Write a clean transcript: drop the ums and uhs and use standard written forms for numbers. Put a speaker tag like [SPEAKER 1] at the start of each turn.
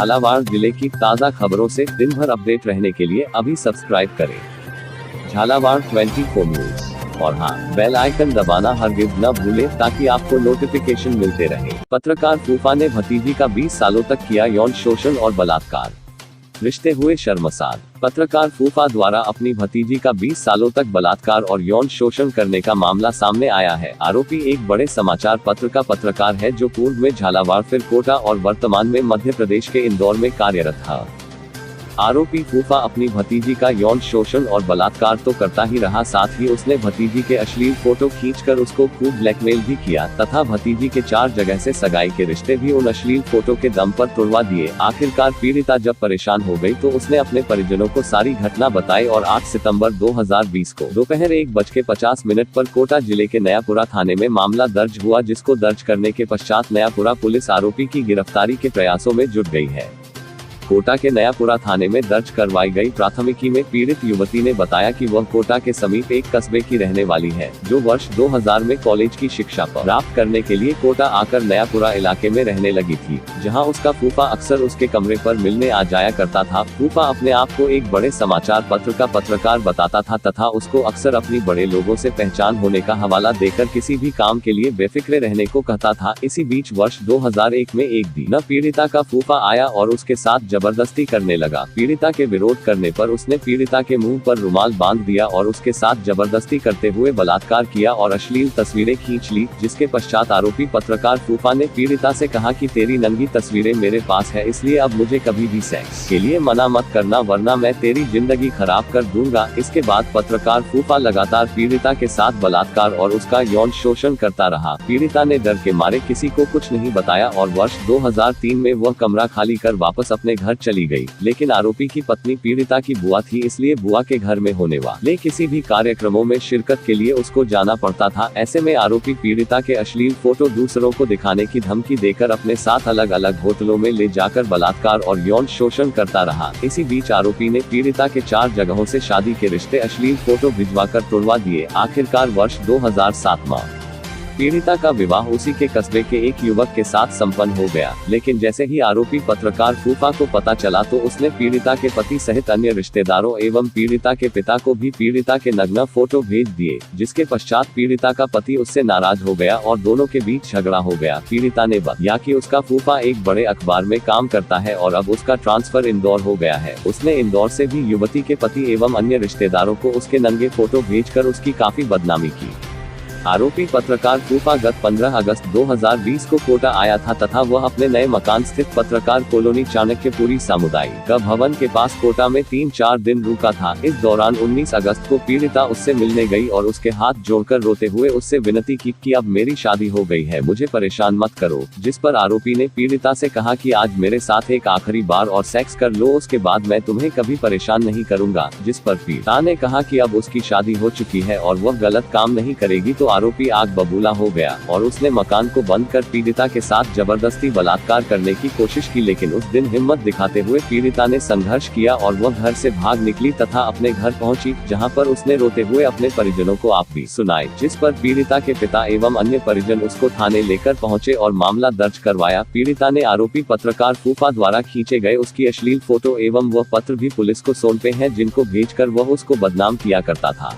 [SPEAKER 1] झालावाड़ जिले की ताज़ा खबरों से दिन भर अपडेट रहने के लिए अभी सब्सक्राइब करें झालावाड़ 24 न्यूज और हाँ, बेल आइकन दबाना हरगिज न भूलें ताकि आपको नोटिफिकेशन मिलते रहे। पत्रकार फूफा ने भतीजी का 20 सालों तक किया यौन शोषण और बलात्कार, रिश्ते हुए शर्मसार। पत्रकार फूफा द्वारा अपनी भतीजी का 20 सालों तक बलात्कार और यौन शोषण करने का मामला सामने आया है। आरोपी एक बड़े समाचार पत्र का पत्रकार है जो पूर्व में झालावाड़, फिर कोटा और वर्तमान में मध्य प्रदेश के इंदौर में कार्यरत था। आरोपी फूफा अपनी भतीजी का यौन शोषण और बलात्कार तो करता ही रहा, साथ ही उसने भतीजी के अश्लील फोटो खींचकर उसको खूब ब्लैकमेल भी किया तथा भतीजी के 4 जगह से सगाई के रिश्ते भी उन अश्लील फोटो के दम पर तुड़वा दिए। आखिरकार पीड़िता जब परेशान हो गई तो उसने अपने परिजनों को सारी घटना बताई और 8 सितंबर 2020 को दोपहर 1:50 पर कोटा जिले के नयापुरा थाने में मामला दर्ज हुआ, जिसको दर्ज करने के पश्चात नयापुरा पुलिस आरोपी की गिरफ्तारी के प्रयासों में जुट गई है। कोटा के नयापुरा थाने में दर्ज करवाई गई प्राथमिकी में पीड़ित युवती ने बताया कि वह कोटा के समीप एक कस्बे की रहने वाली है, जो वर्ष 2000 में कॉलेज की शिक्षा प्राप्त करने के लिए कोटा आकर नयापुरा इलाके में रहने लगी थी, जहां उसका फूफा अक्सर उसके कमरे पर मिलने आ जाया करता था। फूफा अपने आप को एक बड़े समाचार पत्र का पत्रकार बताता था तथा उसको अक्सर अपनी बड़े लोगों से पहचान होने का हवाला देकर किसी भी काम के लिए बेफिक्रे रहने को कहता था। इसी बीच वर्ष 2001 में एक दिन पीड़िता का फूफा आया और उसके साथ जबरदस्ती करने लगा। पीड़िता के विरोध करने पर उसने पीड़िता के मुंह पर रुमाल बांध दिया और उसके साथ जबरदस्ती करते हुए बलात्कार किया और अश्लील तस्वीरें खींच ली, जिसके पश्चात आरोपी पत्रकार फूफा ने पीड़िता से कहा कि तेरी नंगी तस्वीरें मेरे पास है, इसलिए अब मुझे कभी भी सेक्स के लिए मना मत करना वरना मैं तेरी जिंदगी खराब कर दूंगा। इसके बाद पत्रकार फूफा लगातार पीड़िता के साथ बलात्कार और उसका यौन शोषण करता रहा। पीड़िता ने डर के मारे किसी को कुछ नहीं बताया और वर्ष 2003 में वह कमरा खाली कर वापस अपने घर चली गई। लेकिन आरोपी की पत्नी पीड़िता की बुआ थी, इसलिए बुआ के घर में होने वाले किसी भी कार्यक्रमों में शिरकत के लिए उसको जाना पड़ता था। ऐसे में आरोपी पीड़िता के अश्लील फोटो दूसरों को दिखाने की धमकी देकर अपने साथ अलग अलग होटलों में ले जाकर बलात्कार और यौन शोषण करता रहा। इसी बीच आरोपी ने पीड़िता के 4 जगहों से शादी के रिश्ते अश्लील फोटो भिजवाकर तुड़वा दिए। आखिरकार वर्ष 2007 में पीड़िता का विवाह उसी के कस्बे के एक युवक के साथ संपन्न हो गया। लेकिन जैसे ही आरोपी पत्रकार फूफा को पता चला तो उसने पीड़िता के पति सहित अन्य रिश्तेदारों एवं पीड़िता के पिता को भी पीड़िता के नग्न फोटो भेज दिए, जिसके पश्चात पीड़िता का पति उससे नाराज हो गया और दोनों के बीच झगड़ा हो गया। पीड़िता ने बताया कि उसका फूफा एक बड़े अखबार में काम करता है और अब उसका ट्रांसफर इंदौर हो गया है। उसने इंदौर से भी युवती के पति एवं अन्य रिश्तेदारों को उसके नंगे फोटो भेजकर उसकी काफी बदनामी की। आरोपी पत्रकार फूफा गत 15 अगस्त 2020 को कोटा आया था तथा वह अपने नए मकान स्थित पत्रकार कॉलोनी चाणक्यपुरी सामुदायिक भवन के पास कोटा में 3-4 दिन रुका था। इस दौरान 19 अगस्त को पीड़िता उससे मिलने गई और उसके हाथ जोड़कर रोते हुए उससे विनती की कि अब मेरी शादी हो गई है, मुझे परेशान मत करो। जिस पर आरोपी ने पीड़िता से कहा कि आज मेरे साथ एक आखिरी बार और सेक्स कर लो, उसके बाद मैं तुम्हें कभी परेशान नहीं करूंगा। जिस पर पीड़िता ने कहा कि अब उसकी शादी हो चुकी है और वह गलत काम नहीं करेगी, तो आरोपी आग बबूला हो गया और उसने मकान को बंद कर पीड़िता के साथ जबरदस्ती बलात्कार करने की कोशिश की। लेकिन उस दिन हिम्मत दिखाते हुए पीड़िता ने संघर्ष किया और वह घर से भाग निकली तथा अपने घर पहुंची, जहां पर उसने रोते हुए अपने परिजनों को आप भी सुनाए। जिस पर पीड़िता के पिता एवं अन्य परिजन उसको थाने लेकर पहुंचे और मामला दर्ज करवाया। पीड़िता ने आरोपी पत्रकार फूफा द्वारा खींचे गए उसकी अश्लील फोटो एवं वह पत्र भी पुलिस को सौंपे हैं, जिनको भेजकर वह उसको बदनाम किया करता था।